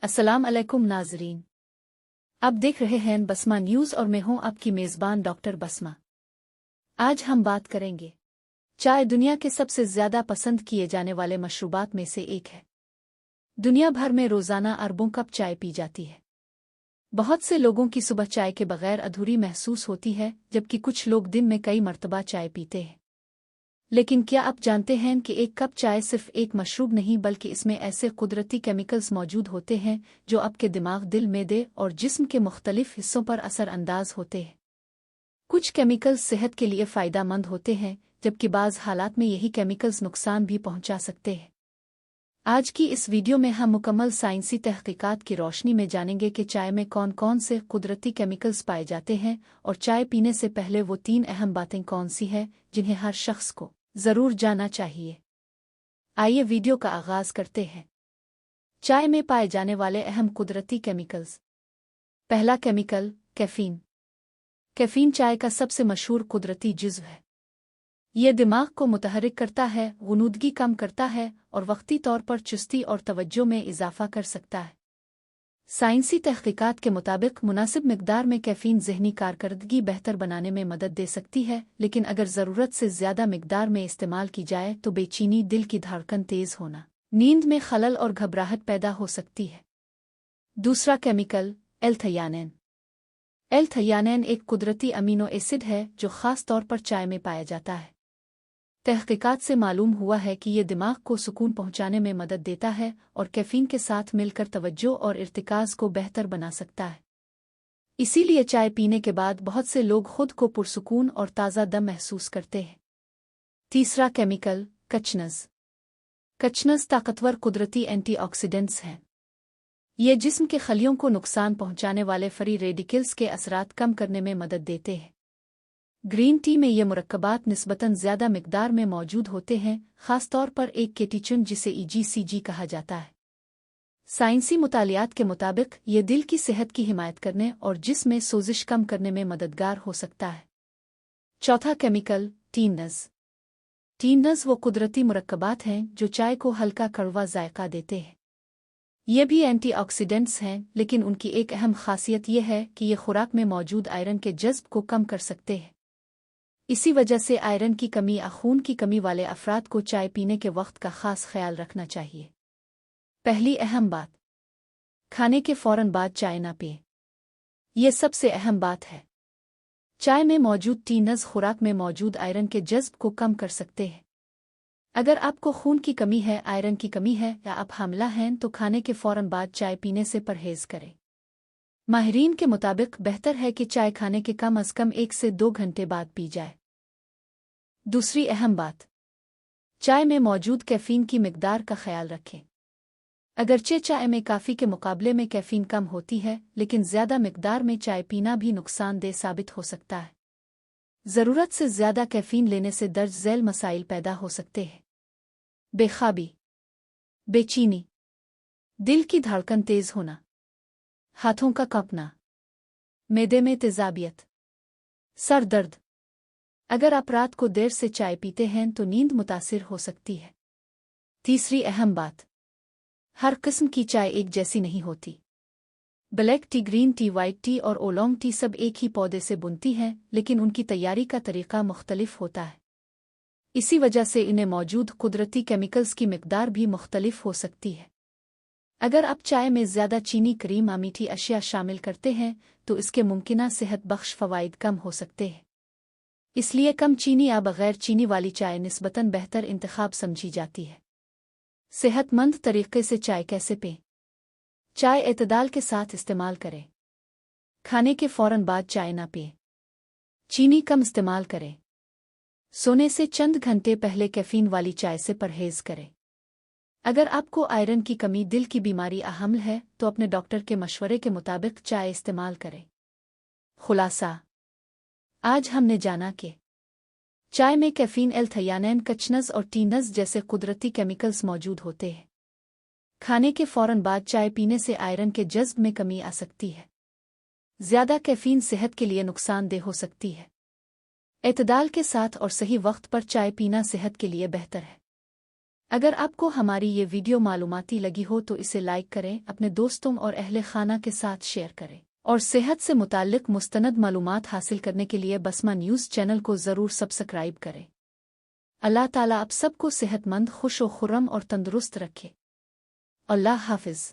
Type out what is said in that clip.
अस्सलाम अलैकुम नाजरीन। आप देख रहे हैं बसमा न्यूज़ और मैं हूं आपकी मेज़बान डॉक्टर बसमा। आज हम बात करेंगे चाय दुनिया के सबसे ज़्यादा पसंद किए जाने वाले मशरूबात में से एक है। दुनिया भर में रोज़ाना अरबों कप चाय पी जाती है। बहुत से लोगों की सुबह चाय के बगैर अधूरी महसूस होती है, जबकि कुछ लोग दिन में कई मर्तबा चाय पीते हैं। लेकिन क्या आप जानते हैं कि एक कप चाय सिर्फ एक मशरूब नहीं बल्कि इसमें ऐसे कुदरती केमिकल्स मौजूद होते हैं जो आपके दिमाग, दिल, मैदे और जिस्म के मुख्तलिफ हिस्सों पर असर अंदाज होते हैं। कुछ केमिकल्स सेहत के लिए फ़ायदेमंद होते हैं, जबकि बाज़ हालात में यही केमिकल्स नुकसान भी पहुंचा सकते हैं। आज की इस वीडियो में हम मुकम्मल साइंसी तहकीकात की रोशनी में जानेंगे कि चाय में कौन कौन से कुदरती केमिकल्स पाए जाते हैं और चाय पीने से पहले वो 3 अहम बातें कौन सी हैं जिन्हें हर शख्स को ज़रूर जानना चाहिए। आइए वीडियो का आगाज़ करते हैं। चाय में पाए जाने वाले अहम कुदरती केमिकल्स। पहला केमिकल, कैफ़ीन। कैफ़ीन चाय का सबसे मशहूर कुदरती जुज़्व है। यह दिमाग को मुतहर्रिक करता है, गुनूदगी कम करता है और वक्ती तौर पर चुस्ती और तवज्जो में इजाफ़ा कर सकता है। साइंसी तहकीकात के मुताबिक मुनासिब मिकदार में कैफ़ीन ज़हनी कारकर्दगी बेहतर बनाने में मदद दे सकती है, लेकिन अगर ज़रूरत से ज़्यादा मिकदार में इस्तेमाल की जाए तो बेचैनी, दिल की धड़कन तेज़ होना, नींद में खलल और घबराहट पैदा हो सकती है। दूसरा केमिकल, एल-थयानिन। एल-थयानिन एक कुदरती अमीनो एसिड है जो ख़ास तौर पर चाय में पाया जाता है। तहकीकात से मालूम हुआ है कि ये दिमाग को सुकून पहुंचाने में मदद देता है और कैफ़ीन के साथ मिलकर तवज्जो और इर्तिकाज़ को बेहतर बना सकता है। इसीलिए चाय पीने के बाद बहुत से लोग खुद को पुरसुकून और ताज़ा दम महसूस करते हैं। तीसरा केमिकल, कचनज़। कचनज़ ताकतवर कुदरती एंटीऑक्सीडेंट्स हैं। ये जिस्म के खलियों को नुकसान पहुंचाने वाले फ्री रेडिकल्स के असरात कम करने में मदद देते हैं। ग्रीन टी में ये मुरक्कबात निस्बतन ज़्यादा मिकदार में मौजूद होते हैं, ख़ास तौर पर एक केटीचुन जिसे EGCG कहा जाता है। साइंसी मुतालियात के मुताबिक ये दिल की सेहत की हिमायत करने और जिस्म में सोजिश कम करने में मददगार हो सकता है। चौथा केमिकल, टीनज़। टीनज़ वो कुदरती मुरक्कबात हैं जो चाय को हल्का कड़वा जायका देते हैं। ये भी एंटीऑक्सीडेंट्स हैं, लेकिन उनकी एक अहम खासियत ये है कि ये खुराक में मौजूद आयरन के जज़्ब को कम कर सकते हैं। इसी वजह से आयरन की कमी या खून की कमी वाले अफराद को चाय पीने के वक्त का ख़ास ख्याल रखना चाहिए। पहली अहम बात, खाने के फ़ौरन बाद चाय न पिएं। ये सबसे अहम बात है। चाय में मौजूद टीनज़ खुराक में मौजूद आयरन के जज़्ब को कम कर सकते हैं। अगर आपको खून की कमी है, आयरन की कमी है या आप हामिला हैं तो खाने के फ़ौरन बाद चाय पीने से परहेज़ करें। माहिरीन के मुताबिक बेहतर है कि चाय खाने के कम अज़ कम 1 से 2 घंटे बाद पी जाए। दूसरी अहम बात, चाय में मौजूद कैफ़ीन की मिकदार का ख्याल रखें। अगरचे चाय में काफ़ी के मुकाबले में कैफ़ीन कम होती है, लेकिन ज़्यादा मिकदार में चाय पीना भी नुकसानदेह साबित हो सकता है। ज़रूरत से ज़्यादा कैफ़ीन लेने से दर्ज झैल मसाइल पैदा हो सकते हैं। बेख्वाबी, बेचैनी, दिल की धड़कन तेज़ होना, हाथों का कांपना, मैदे में तेज़ाबियत, सर दर्द। अगर आप रात को देर से चाय पीते हैं तो नींद मुतासिर हो सकती है। तीसरी अहम बात, हर किस्म की चाय एक जैसी नहीं होती। Black T, green tea, white T और ओलोंग टी सब एक ही पौधे से बुनती हैं, लेकिन उनकी तैयारी का तरीका मुख्तलिफ होता है। इसी वजह से इन्हें मौजूद कुदरती केमिकल्स की मिकदार भी मुख्तलिफ हो सकती है। अगर आप चाय में ज़्यादा चीनी, क्रीम या मीठी अशिया शामिल करते हैं तो इसके मुमकिना सेहत बख्श फ़वाइद कम हो सकते हैं। इसलिए कम चीनी या बग़ैर चीनी वाली चाय निस्बतन बेहतर इंतखाब समझी जाती है। सेहतमंद तरीके से चाय कैसे पिएं? चाय एतदाल के साथ इस्तेमाल करें। खाने के फ़ौरन बाद चाय ना पिएं। चीनी कम इस्तेमाल करें। सोने से चंद घंटे पहले कैफ़ीन वाली चाय से परहेज़ करें। अगर आपको आयरन की कमी, दिल की बीमारी या हमल है तो अपने डॉक्टर के मशवरे के मुताबिक चाय इस्तेमाल करें। खुलासा, आज हमने जाना कि चाय में कैफ़ीन, एल-थयानिन, कचनज़ और टीनज़ जैसे कुदरती केमिकल्स मौजूद होते हैं। खाने के फ़ौरन बाद चाय पीने से आयरन के जज़्ब में कमी आ सकती है। ज़्यादा कैफ़ीन सेहत के लिए नुकसानदेह हो सकती है। एतदाल के साथ और सही वक्त पर चाय पीना सेहत के लिए बेहतर है। اگر آپ کو ہماری یہ ویڈیو معلوماتی لگی ہو تو اسے لائک کریں، اپنے دوستوں اور اہل خانہ کے ساتھ شیئر کریں، اور صحت سے متعلق مستند معلومات حاصل کرنے کے لیے بسمہ نیوز چینل کو ضرور سبسکرائب کریں۔ اللہ تعالیٰ آپ سب کو صحت مند، خوش و خرم اور تندرست رکھے۔ اللہ حافظ۔